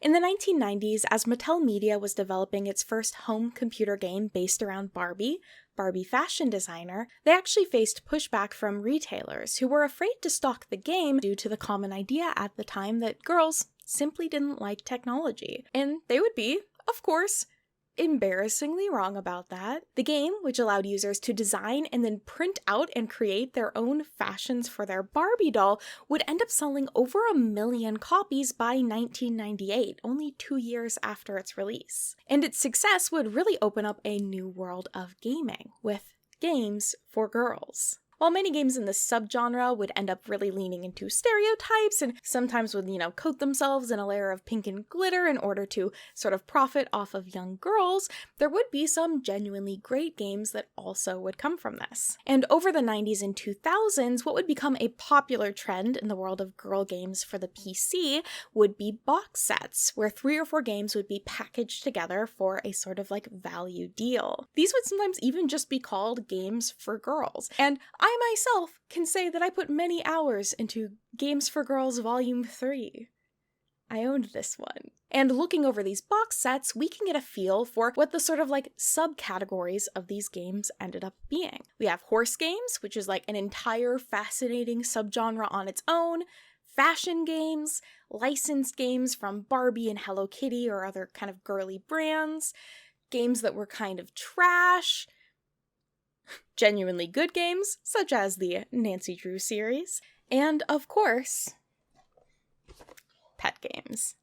In the 1990s, as Mattel Media was developing its first home computer game based around Barbie fashion designer, they actually faced pushback from retailers who were afraid to stock the game due to the common idea at the time that girls simply didn't like technology. And they would be, of course, embarrassingly wrong about that. The game, which allowed users to design and then print out and create their own fashions for their Barbie doll, would end up selling over 1 million copies by 1998, only 2 years after its release. And its success would really open up a new world of gaming, with games for girls. While many games in this subgenre would end up really leaning into stereotypes and sometimes would, coat themselves in a layer of pink and glitter in order to sort of profit off of young girls, there would be some genuinely great games that also would come from this. And over the 90s and 2000s, what would become a popular trend in the world of girl games for the PC would be box sets, where 3 or 4 games would be packaged together for a sort of value deal. These would sometimes even just be called games for girls. And I myself can say that I put many hours into Games for Girls Volume 3. I owned this one. And looking over these box sets, we can get a feel for what the sort of subcategories of these games ended up being. We have horse games, which is an entire fascinating subgenre on its own, fashion games, licensed games from Barbie and Hello Kitty or other kind of girly brands, games that were kind of trash, genuinely good games, such as the Nancy Drew series, and of course, pet games.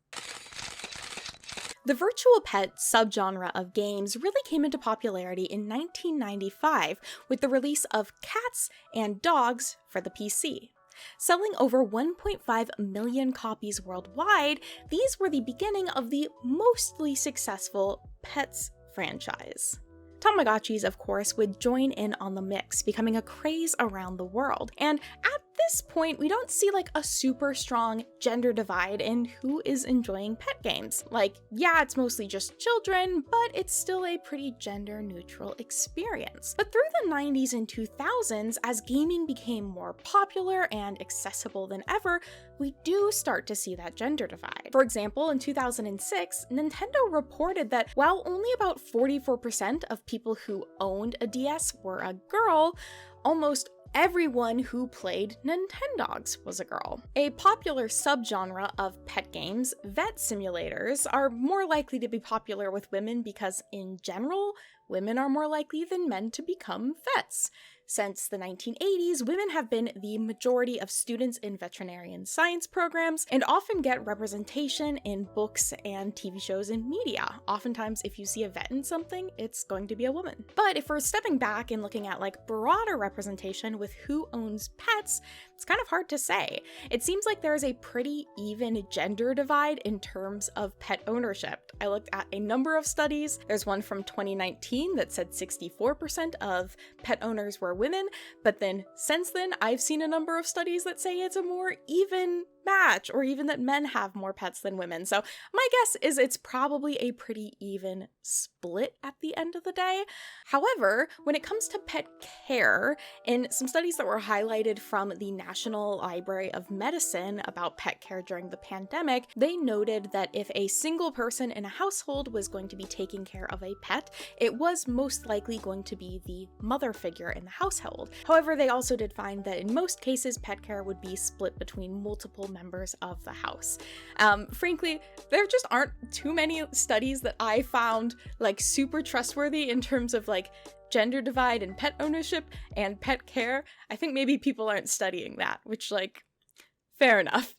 The virtual pet subgenre of games really came into popularity in 1995 with the release of Cats and Dogs for the PC. Selling over 1.5 million copies worldwide, these were the beginning of the mostly successful Pets franchise. Tamagotchis, of course, would join in on the mix, becoming a craze around the world. And at this point, we don't see a super strong gender divide in who is enjoying pet games. Yeah, it's mostly just children, but it's still a pretty gender neutral experience. But through the 90s and 2000s, as gaming became more popular and accessible than ever, we do start to see that gender divide. For example, in 2006, Nintendo reported that while only about 44% of people who owned a DS were a girl, almost everyone who played Nintendogs was a girl. A popular subgenre of pet games, vet simulators, are more likely to be popular with women because, in general, women are more likely than men to become vets. Since the 1980s, women have been the majority of students in veterinarian science programs and often get representation in books and TV shows and media. Oftentimes, if you see a vet in something, it's going to be a woman. But if we're stepping back and looking at broader representation with who owns pets, it's kind of hard to say. It seems like there is a pretty even gender divide in terms of pet ownership. I looked at a number of studies. There's one from 2019 that said 64% of pet owners were women, but then since then I've seen a number of studies that say it's a more even match, or even that men have more pets than women. So my guess is it's probably a pretty even split at the end of the day. However, when it comes to pet care, in some studies that were highlighted from the National Library of Medicine about pet care during the pandemic, they noted that if a single person in a household was going to be taking care of a pet, it was most likely going to be the mother figure in the household. However, they also did find that in most cases, pet care would be split between multiple members of the house. Frankly, there just aren't too many studies that I found super trustworthy in terms of gender divide and pet ownership and pet care. I think maybe people aren't studying that, which fair enough.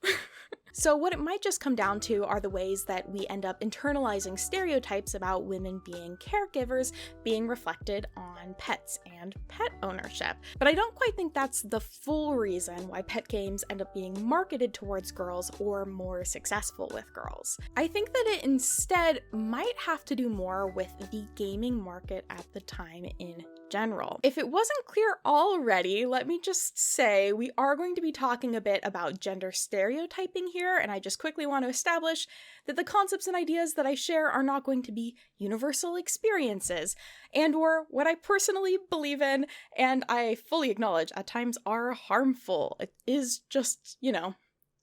So what it might just come down to are the ways that we end up internalizing stereotypes about women being caregivers being reflected on pets and pet ownership. But I don't quite think that's the full reason why pet games end up being marketed towards girls or more successful with girls. I think that it instead might have to do more with the gaming market at the time in general. If it wasn't clear already, let me just say we are going to be talking a bit about gender stereotyping here, and I just quickly want to establish that the concepts and ideas that I share are not going to be universal experiences, and or what I personally believe in, and I fully acknowledge at times are harmful. It is just,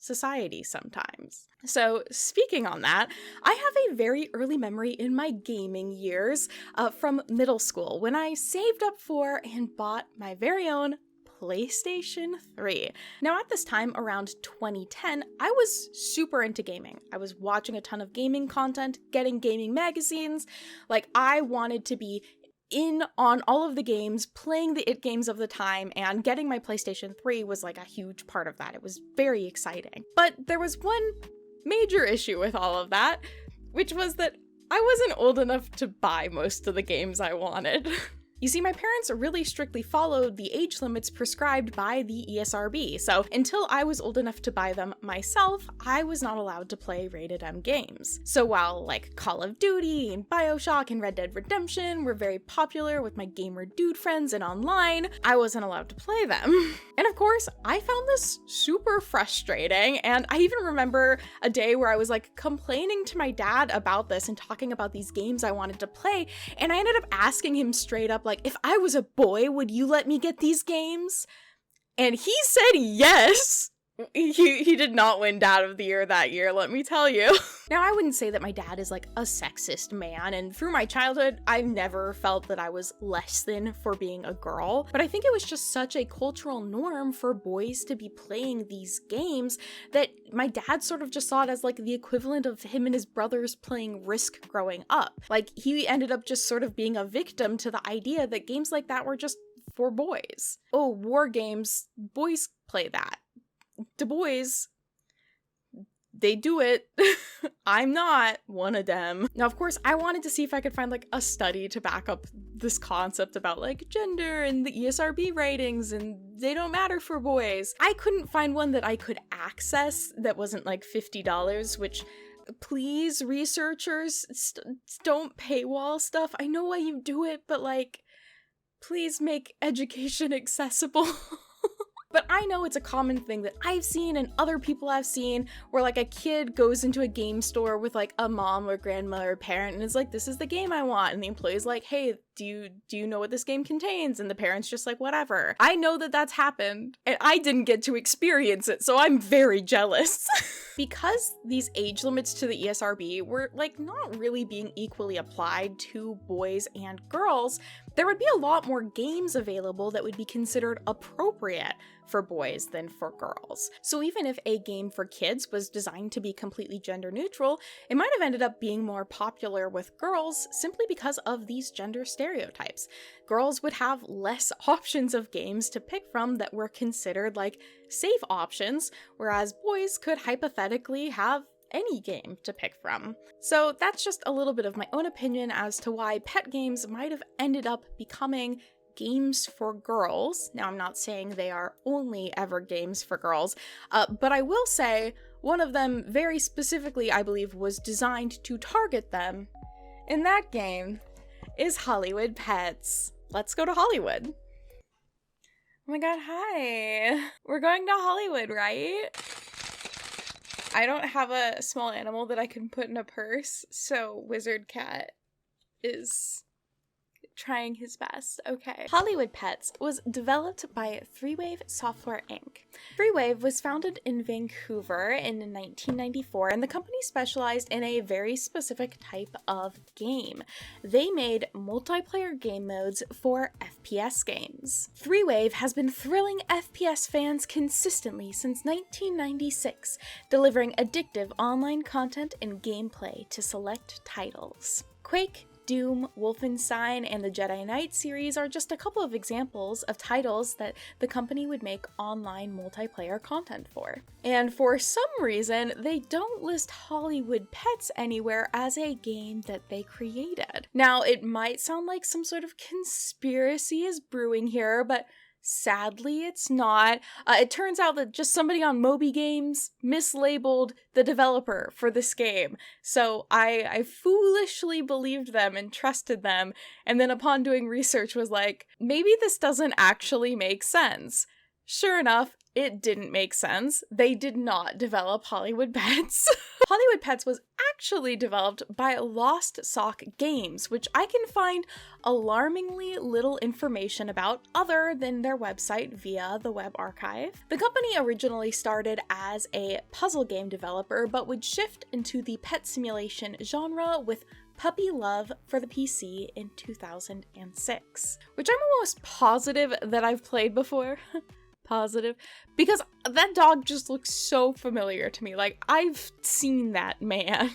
society sometimes. So speaking on that, I have a very early memory in my gaming years from middle school when I saved up for and bought my very own PlayStation 3. Now at this time, around 2010, I was super into gaming. I was watching a ton of gaming content, getting gaming magazines. Like, I wanted to be in on all of the games, playing the it games of the time, and getting my PlayStation 3 was like a huge part of that. It was very exciting. But there was one major issue with all of that, which was that I wasn't old enough to buy most of the games I wanted. You see, my parents really strictly followed the age limits prescribed by the ESRB, so until I was old enough to buy them myself, I was not allowed to play rated M games. So while like Call of Duty and BioShock and Red Dead Redemption were very popular with my gamer dude friends and online, I wasn't allowed to play them. And of course, I found this super frustrating, and I even remember a day where I was like complaining to my dad about this and talking about these games I wanted to play, and I ended up asking him straight up, like, if I was a boy, would you let me get these games? And he said yes. He did not win Dad of the Year that year, let me tell you. Now, I wouldn't say that my dad is like a sexist man, and through my childhood, I've never felt that I was less than for being a girl, but I think it was just such a cultural norm for boys to be playing these games that my dad sort of just saw it as like the equivalent of him and his brothers playing Risk growing up. Like, he ended up just sort of being a victim to the idea that games like that were just for boys. Oh, war games, boys play that. To boys, they do it. I'm not one of them. Now, of course, I wanted to see if I could find like a study to back up this concept about like gender and the ESRB ratings and they don't matter for boys. I couldn't find one that I could access that wasn't like $50, which, please, researchers, don't paywall stuff. I know why you do it, but like, please make education accessible. But I know it's a common thing that I've seen and other people have seen where like a kid goes into a game store with like a mom or grandma or parent and is like, this is the game I want. And the employee's like, hey, do you know what this game contains? And the parent's just like, whatever. I know that that's happened and I didn't get to experience it, so I'm very jealous. Because these age limits to the ESRB were like not really being equally applied to boys and girls, there would be a lot more games available that would be considered appropriate for boys than for girls. So even if a game for kids was designed to be completely gender neutral, it might have ended up being more popular with girls simply because of these gender stereotypes. Girls would have less options of games to pick from that were considered like safe options, whereas boys could hypothetically have any game to pick from. So that's just a little bit of my own opinion as to why pet games might have ended up becoming games for girls. Now, I'm not saying they are only ever games for girls, but I will say one of them very specifically, I believe, was designed to target them, and that game is Hollywood Pets. Let's go to Hollywood. Oh my god, hi! We're going to Hollywood, right? I don't have a small animal that I can put in a purse, so Wizard Cat is trying his best. Okay. Hollywood Pets was developed by 3Wave Software Inc. 3Wave was founded in Vancouver in 1994, and the company specialized in a very specific type of game. They made multiplayer game modes for FPS games. 3Wave has been thrilling FPS fans consistently since 1996, delivering addictive online content and gameplay to select titles. Quake, Doom, Wolfenstein, and the Jedi Knight series are just a couple of examples of titles that the company would make online multiplayer content for. And for some reason, they don't list Hollywood Pets anywhere as a game that they created. Now, it might sound like some sort of conspiracy is brewing here, but sadly, it's not. It turns out that just somebody on Moby Games mislabeled the developer for this game. So I foolishly believed them and trusted them, and then upon doing research was like, maybe this doesn't actually make sense. Sure enough, It didn't make sense. They did not develop Hollywood Pets. Hollywood Pets was actually developed by Lost Sock Games, which I can find alarmingly little information about other than their website via the web archive. The company originally started as a puzzle game developer, but would shift into the pet simulation genre with Puppy Love for the PC in 2006, which I'm almost positive that I've played before. Positive, because that dog just looks so familiar to me. Like, I've seen that man.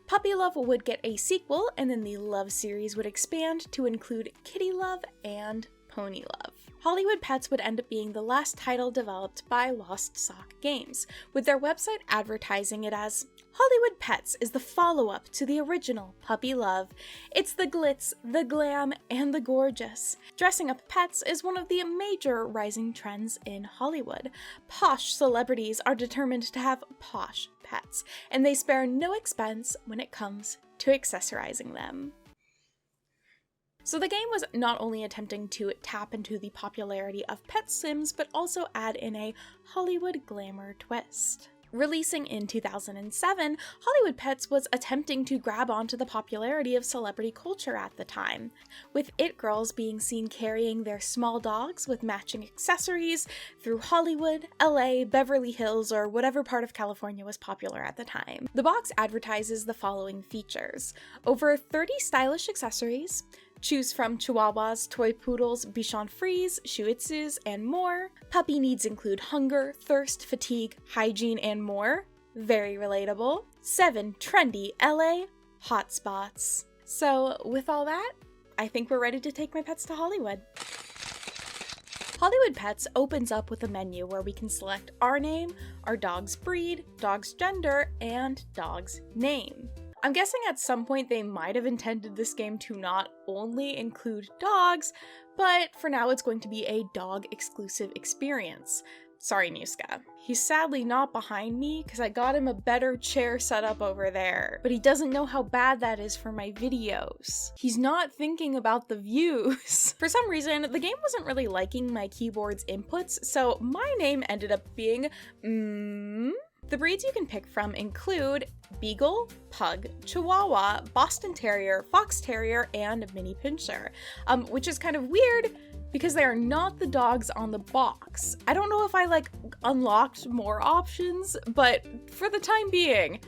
Puppy Love would get a sequel, and then the Love series would expand to include Kitty Love and Pony Love. Hollywood Pets would end up being the last title developed by Lost Sock Games, with their website advertising it as Hollywood Pets is the follow-up to the original Puppy Love. It's the glitz, the glam, and the gorgeous. Dressing up pets is one of the major rising trends in Hollywood. Posh celebrities are determined to have posh pets, and they spare no expense when it comes to accessorizing them. So the game was not only attempting to tap into the popularity of pet sims, but also add in a Hollywood glamour twist. Releasing in 2007, Hollywood Pets was attempting to grab onto the popularity of celebrity culture at the time, with it girls being seen carrying their small dogs with matching accessories through Hollywood, LA, Beverly Hills, or whatever part of California was popular at the time. The box advertises the following features: over 30 stylish accessories, choose from Chihuahuas, Toy Poodles, Bichon Frise, Shih Tzus, and more. Puppy needs include hunger, thirst, fatigue, hygiene, and more. Very relatable. 7 trendy LA hotspots. So with all that, I think we're ready to take my pets to Hollywood. Hollywood Pets opens up with a menu where we can select our name, our dog's breed, dog's gender, and dog's name. I'm guessing at some point they might have intended this game to not only include dogs, but for now it's going to be a dog-exclusive experience. Sorry, Muska. He's sadly not behind me because I got him a better chair set up over there, but he doesn't know how bad that is for my videos. He's not thinking about the views. For some reason, the game wasn't really liking my keyboard's inputs, so my name ended up being The breeds you can pick from include Beagle, Pug, Chihuahua, Boston Terrier, Fox Terrier, and Mini Pinscher, which is kind of weird because they are not the dogs on the box. I don't know if I unlocked more options, but for the time being,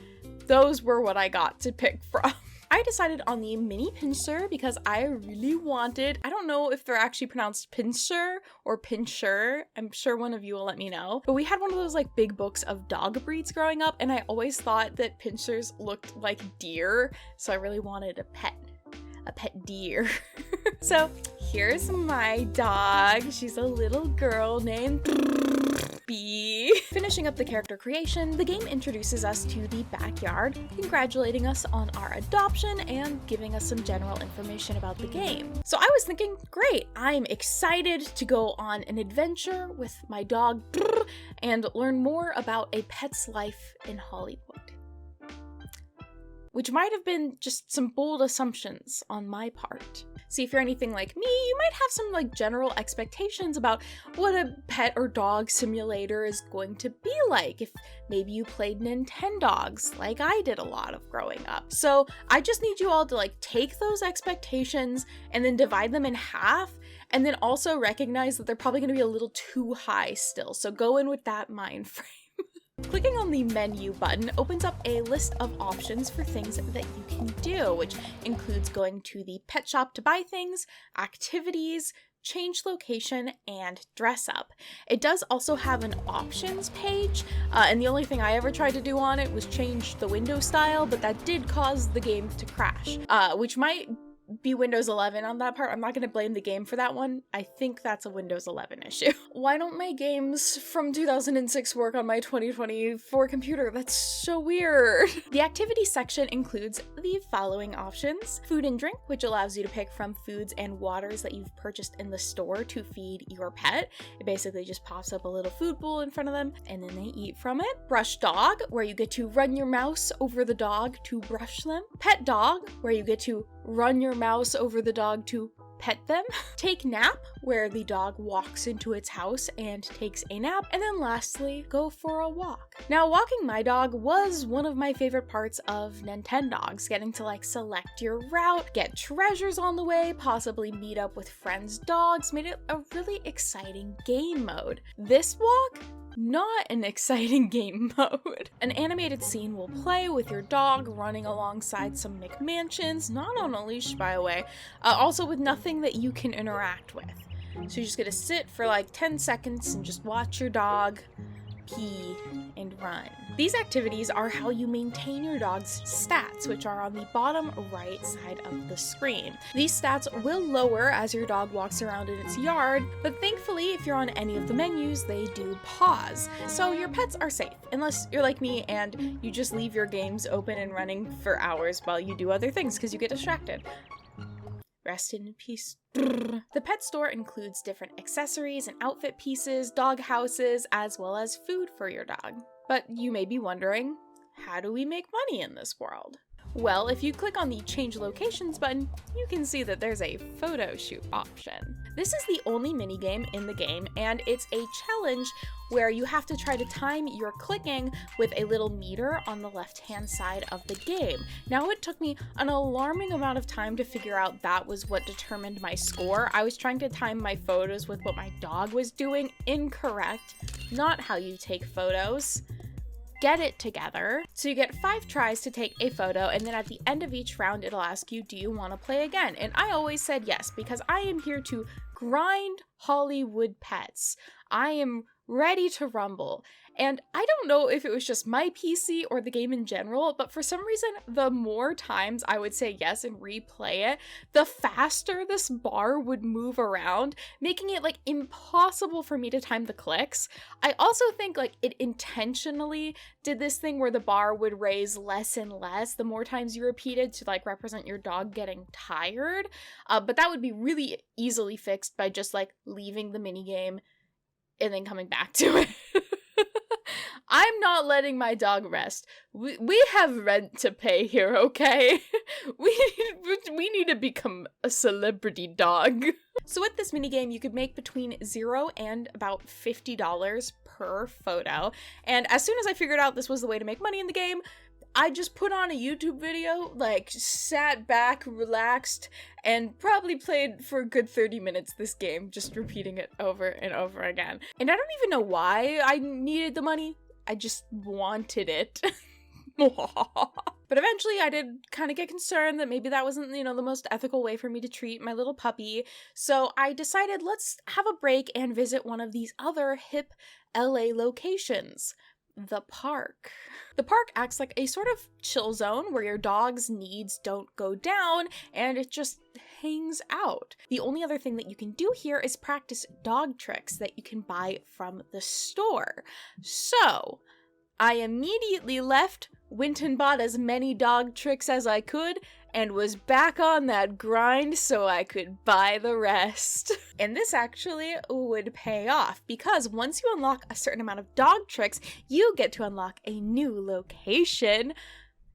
those were what I got to pick from. I decided on the Mini Pinscher because I really wanted, I don't know if they're actually pronounced Pinscher or Pinscher, I'm sure one of you will let me know, but we had one of those big books of dog breeds growing up, and I always thought that Pinschers looked like deer, so I really wanted a pet deer. So here's my dog. She's a little girl named B. Finishing up the character creation, the game introduces us to the backyard, congratulating us on our adoption and giving us some general information about the game. So I was thinking, great, I'm excited to go on an adventure with my dog and learn more about a pet's life in Hollywood. Which might have been just some bold assumptions on my part. See, if you're anything like me, you might have some general expectations about what a pet or dog simulator is going to be like if maybe you played Nintendogs like I did a lot of growing up. So I just need you all to take those expectations and then divide them in half, and then also recognize that they're probably going to be a little too high still. So go in with that mind frame. Clicking on the menu button opens up a list of options for things that you can do, which includes going to the pet shop to buy things, activities, change location, and dress up. It does also have an options page, and the only thing I ever tried to do on it was change the window style, but that did cause the game to crash, which might be Windows 11 on that part. I'm not going to blame the game for that one. I think that's a Windows 11 issue. Why don't my games from 2006 work on my 2024 computer? That's so weird. The activity section includes the following options: food and drink, which allows you to pick from foods and waters that you've purchased in the store to feed your pet. It basically just pops up a little food bowl in front of them and then they eat from it. Brush dog, where you get to run your mouse over the dog to brush them. Pet dog, where you get to run your mouse over the dog to pet them, take nap, where the dog walks into its house and takes a nap, and then lastly, go for a walk. Now, walking my dog was one of my favorite parts of Nintendogs, getting to like select your route, get treasures on the way, possibly meet up with friends' dogs, made it a really exciting game mode. This walk? Not an exciting game mode. An animated scene will play with your dog running alongside some McMansions, not on a leash by the way, also with nothing that you can interact with. So you're just gonna sit for like 10 seconds and just watch your dog pee and run. These activities are how you maintain your dog's stats, which are on the bottom right side of the screen. These stats will lower as your dog walks around in its yard, but thankfully if you're on any of the menus, they do pause. So your pets are safe, unless you're like me and you just leave your games open and running for hours while you do other things because you get distracted. Rest in peace. The pet store includes different accessories and outfit pieces, dog houses, as well as food for your dog. But you may be wondering, how do we make money in this world? Well, if you click on the Change Locations button, you can see that there's a photo shoot option. This is the only minigame in the game, and it's a challenge where you have to try to time your clicking with a little meter on the left-hand side of the game. Now, it took me an alarming amount of time to figure out that was what determined my score. I was trying to time my photos with what my dog was doing. Incorrect. Not how you take photos. Get it together. So you get 5 tries to take a photo, and then at the end of each round it'll ask you, do you want to play again? And I always said yes, because I am here to grind Hollywood pets. I am ready to rumble. And I don't know if it was just my PC or the game in general, but for some reason, the more times I would say yes and replay it, the faster this bar would move around, making it like impossible for me to time the clicks. I also think like it intentionally did this thing where the bar would raise less and less the more times you repeated to like represent your dog getting tired. But that would be really easily fixed by just like leaving the minigame and then coming back to it. I'm not letting my dog rest. We have rent to pay here, okay? We need to become a celebrity dog. So with this minigame, you could make between $0 and about $50 per photo. And as soon as I figured out this was the way to make money in the game, I just put on a YouTube video, like sat back, relaxed, and probably played for a good 30 minutes this game, just repeating it over and over again. And I don't even know why I needed the money. I just wanted it. But eventually I did kind of get concerned that maybe that wasn't, the most ethical way for me to treat my little puppy. So I decided let's have a break and visit one of these other hip LA locations. The park. The park acts like a sort of chill zone where your dog's needs don't go down and it just hangs out. The only other thing that you can do here is practice dog tricks that you can buy from the store. So I immediately left, went and bought as many dog tricks as I could, and was back on that grind so I could buy the rest. And this actually would pay off, because once you unlock a certain amount of dog tricks, you get to unlock a new location,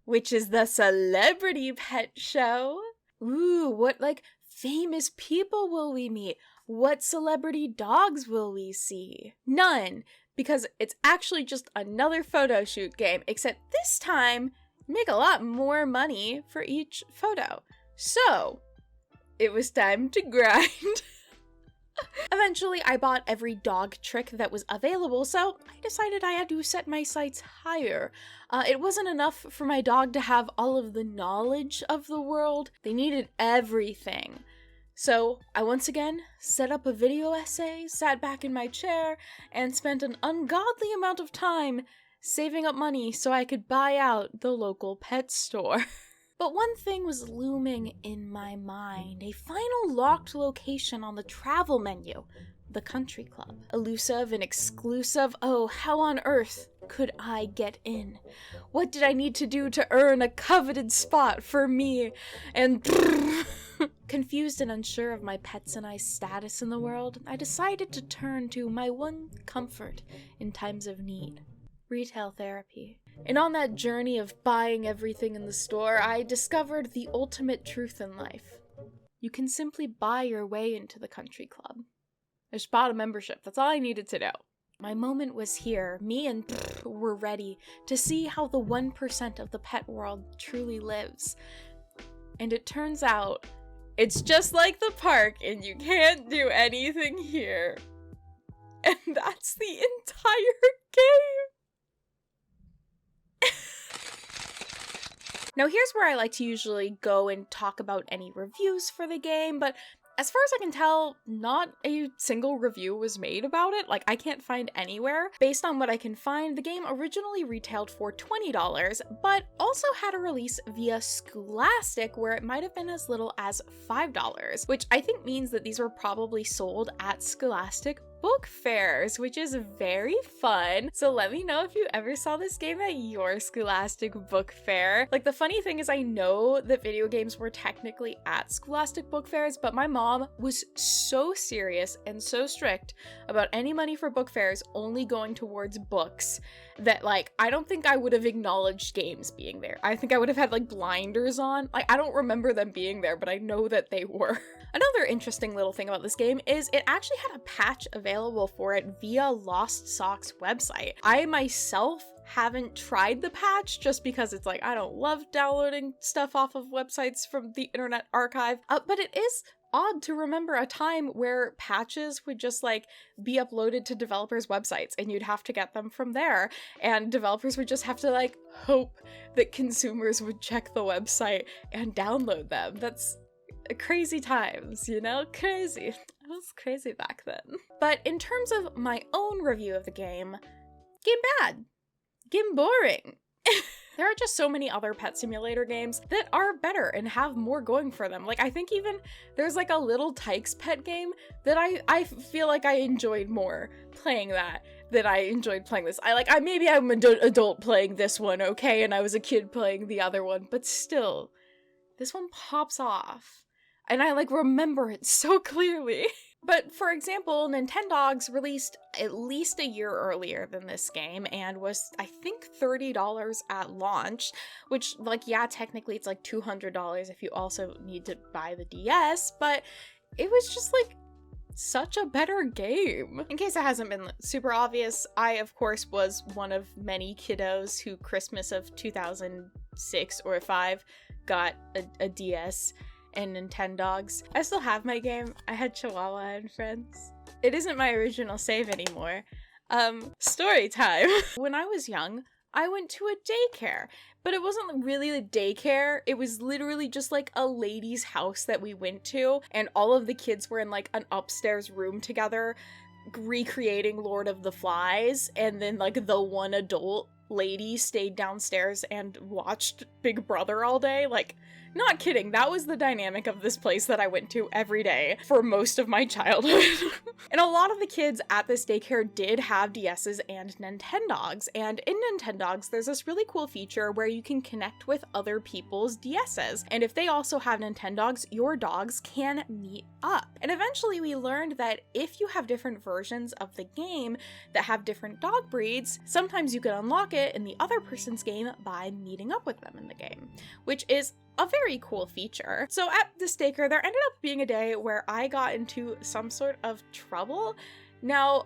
which is the Celebrity Pet Show. Ooh, what famous people will we meet? What celebrity dogs will we see? None, because it's actually just another photo shoot game, except this time make a lot more money for each photo. So, it was time to grind. Eventually, I bought every dog trick that was available, so I decided I had to set my sights higher. It wasn't enough for my dog to have all of the knowledge of the world. They needed everything. So, I once again set up a video essay, sat back in my chair, and spent an ungodly amount of time saving up money so I could buy out the local pet store. But one thing was looming in my mind, a final locked location on the travel menu, the country club. Elusive and exclusive, oh, how on earth could I get in? What did I need to do to earn a coveted spot for me? And confused and unsure of my pets and I's status in the world, I decided to turn to my one comfort in times of need. Retail therapy. And on that journey of buying everything in the store, I discovered the ultimate truth in life. You can simply buy your way into the country club. I just bought a membership. That's all I needed to know. My moment was here. Me and were ready to see how the 1% of the pet world truly lives. And it turns out, it's just like the park and you can't do anything here. And that's the entire game. Now here's where I like to usually go and talk about any reviews for the game, but as far as I can tell, not a single review was made about it. Like, I can't find anywhere. Based on what I can find, the game originally retailed for $20, but also had a release via Scholastic where it might have been as little as $5, which I think means that these were probably sold at Scholastic book fairs, which is very fun. So let me know if you ever saw this game at your Scholastic book fair. Like, the funny thing is, I know that video games were technically at Scholastic book fairs, but my mom was so serious and so strict about any money for book fairs only going towards books that, like, I don't think I would have acknowledged games being there. I think I would have had, like, blinders on. Like, I don't remember them being there, but I know that they were. Another interesting little thing about this game is it actually had a patch available for it via Lost Sock's website. I myself haven't tried the patch just because it's like, I don't love downloading stuff off of websites from the Internet Archive, but it is odd to remember a time where patches would just like be uploaded to developers' websites and you'd have to get them from there, and developers would just have to like hope that consumers would check the website and download them. That's crazy times, you know? Crazy. It was crazy back then. But in terms of my own review of the game bad. Game boring. There are just so many other pet simulator games that are better and have more going for them. Like, I think even there's like a Little Tykes pet game that I feel like I enjoyed more playing that than I enjoyed playing this. Maybe I'm an adult playing this one, okay, and I was a kid playing the other one, but still, this one pops off. And I like remember it so clearly. But for example, Nintendogs released at least a year earlier than this game and was, I think, $30 at launch, which, like, yeah, technically it's like $200 if you also need to buy the DS, but it was just like such a better game. In case it hasn't been super obvious, I, of course, was one of many kiddos who Christmas of 2006 or 5 got a DS and Nintendogs. I still have my game. I had Chihuahua and Friends. It isn't my original save anymore. Storytime. When I was young, I went to a daycare, but it wasn't really a daycare. It was literally just like a lady's house that we went to, and all of the kids were in like an upstairs room together recreating Lord of the Flies, and then like the one adult lady stayed downstairs and watched Big Brother all day. Like, not kidding, that was the dynamic of this place that I went to every day for most of my childhood. And a lot of the kids at this daycare did have DSs and Nintendogs, and in Nintendogs there's this really cool feature where you can connect with other people's DSs, and if they also have Nintendogs, your dogs can meet up. And eventually we learned that if you have different versions of the game that have different dog breeds, sometimes you can unlock it in the other person's game by meeting up with them in the game, which is a very cool feature. So at this daycare, there ended up being a day where I got into some sort of trouble. Now,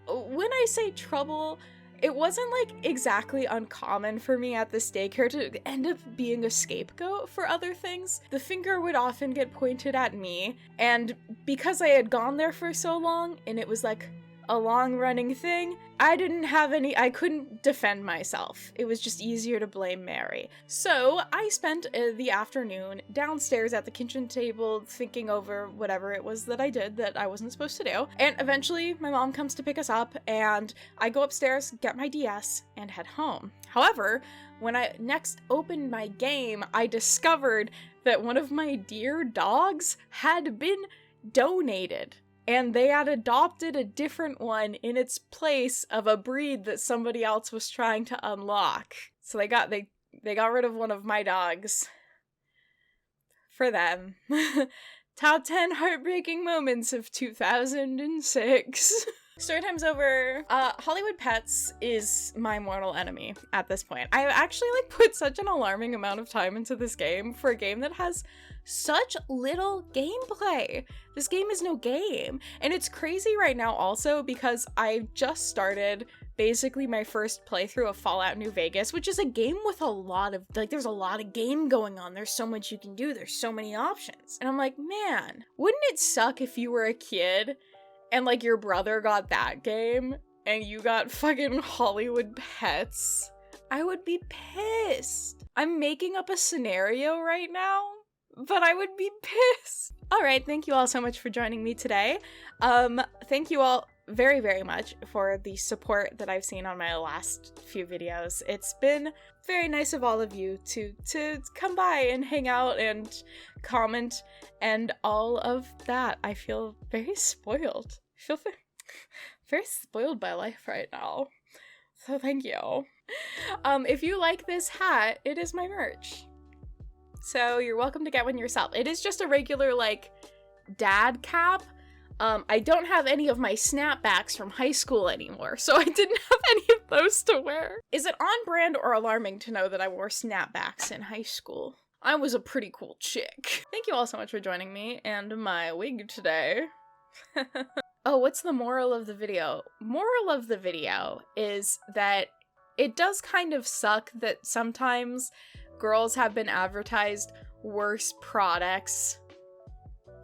when I say trouble, it wasn't like exactly uncommon for me at this daycare to end up being a scapegoat for other things. The finger would often get pointed at me, and because I had gone there for so long and it was like a long-running thing, I couldn't defend myself. It was just easier to blame Mary. So I spent the afternoon downstairs at the kitchen table thinking over whatever it was that I did that I wasn't supposed to do. And eventually my mom comes to pick us up and I go upstairs, get my DS, and head home. However, when I next opened my game, I discovered that one of my dear dogs had been donated. And they had adopted a different one in its place of a breed that somebody else was trying to unlock. So they got rid of one of my dogs. For them. Top 10 heartbreaking moments of 2006. Storytime's over. Hollywood Pets is my mortal enemy at this point. I actually like put such an alarming amount of time into this game for a game that has such little gameplay. This game is no game. And it's crazy right now also because I just started basically my first playthrough of Fallout New Vegas, which is a game with a lot of, like, there's a lot of game going on. There's so much you can do. There's so many options. And I'm like, man, wouldn't it suck if you were a kid and, like, your brother got that game and you got fucking Hollywood Pets? I would be pissed. I'm making up a scenario right now, but I would be pissed. All right, thank you all so much for joining me today. Thank you all very, very much for the support that I've seen on my last few videos. It's been very nice of all of you to come by and hang out and comment and all of that. I feel very spoiled. I feel very spoiled by life right now. So thank you. If you like this hat, it is my merch. So you're welcome to get one yourself. It is just a regular, like, dad cap. I don't have any of my snapbacks from high school anymore, so I didn't have any of those to wear. Is it on brand or alarming to know that I wore snapbacks in high school? I was a pretty cool chick. Thank you all so much for joining me and my wig today. Oh, what's the moral of the video? Moral of the video is that it does kind of suck that sometimes girls have been advertised worse products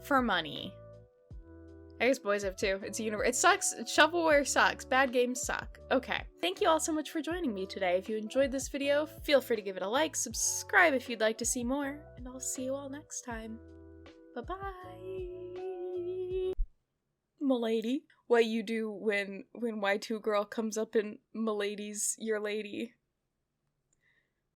for money. I guess boys have too. It's a universe. It sucks. Shovelware sucks. Bad games suck. Okay. Thank you all so much for joining me today. If you enjoyed this video, feel free to give it a like, subscribe if you'd like to see more, and I'll see you all next time. Bye-bye. M'lady. What you do when Y2 girl comes up in M'lady's your lady.